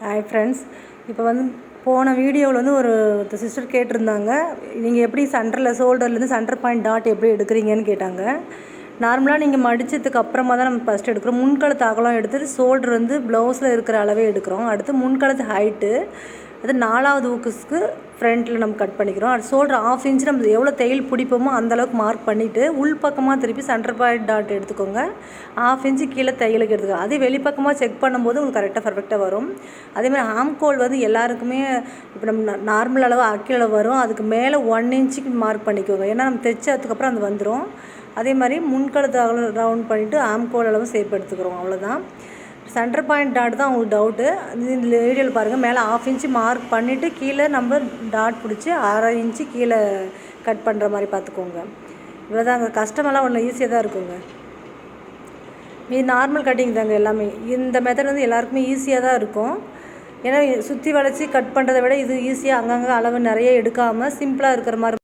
Hi friends, இப்போ போன வீடியோவில் ஒரு சிஸ்டர் கேட்டிருந்தாங்க, நீங்கள் எப்படி ஷோல்டர்லேருந்து சென்டர் பாயிண்ட் டாட் எப்படி எடுக்கிறீங்கன்னு கேட்டாங்க. நார்மலாக நீங்கள் மடித்ததுக்கு அப்புறமா தான் நம்ம ஃபஸ்ட்டு எடுக்கிறோம். முன்கழுத்து அகலம் எடுத்துகிட்டு ஷோல்டர் ப்ளவுஸில் இருக்கிற அளவே எடுக்கிறோம். அடுத்து முன்கழுத்து ஹைட்டு, அது 4வது ஊக்குஸ்க்கு ஃப்ரண்ட்டில் நம்ம கட் பண்ணிக்கிறோம். அது ஷோல்டர் 1/2 இன்ச் நம்ம எவ்வளோ தையல் பிடிப்போமோ அந்தளவுக்கு மார்க் பண்ணிவிட்டு உள்பக்கமாக திருப்பி சென்டர் பாயிண்ட் டாட் எடுத்துக்கோங்க. 1/2 இன்ச்சு கீழே தையலுக்கு எடுத்துக்கோங்க. அதே வெளிப்பக்கமாக செக் பண்ணும்போது உங்களுக்கு கரெக்டாக பர்ஃபெக்டாக வரும். அதேமாதிரி ஆம்கோல் எல்லாருக்குமே இப்போ நம்ம நார்மல் அளவு அக்கில் வரும். அதுக்கு மேலே 1 இன்ச்சுக்கு மார்க் பண்ணிக்கோங்க. ஏன்னா நம்ம தைச்சதுக்கப்புறம் அது வந்துடும். அதே மாதிரி முன்கழுத்து அகலம் ரவுண்ட் பண்ணிவிட்டு ஆம்கோல் அளவு சேப் எடுத்துக்கிறோம். அவ்வளோதான். சென்டர் பாயிண்ட் டாட் தான் உங்களுக்கு டவுட்டு. இந்த வீடியோவில் பாருங்கள். மேலே 1/2 இன்ச்சு மார்க் பண்ணிவிட்டு கீழே நம்ம டாட் பிடிச்சி 1/2 இன்ச்சு கீழே கட் பண்ணுற மாதிரி பார்த்துக்கோங்க. இவ்வளோதாங்க. கஷ்டமெல்லாம் ஒன்று ஈஸியாக தான் இருக்குங்க. இது நார்மல் கட்டிங் தாங்க எல்லாமே. இந்த மெத்தட் எல்லாருக்குமே ஈஸியாக தான் இருக்கும். ஏன்னா சுற்றி வளைச்சி கட் பண்ணுறதை விட இது ஈஸியாக அங்கங்கே அளவு நிறைய எடுக்காமல் சிம்பிளாக இருக்கிற மாதிரி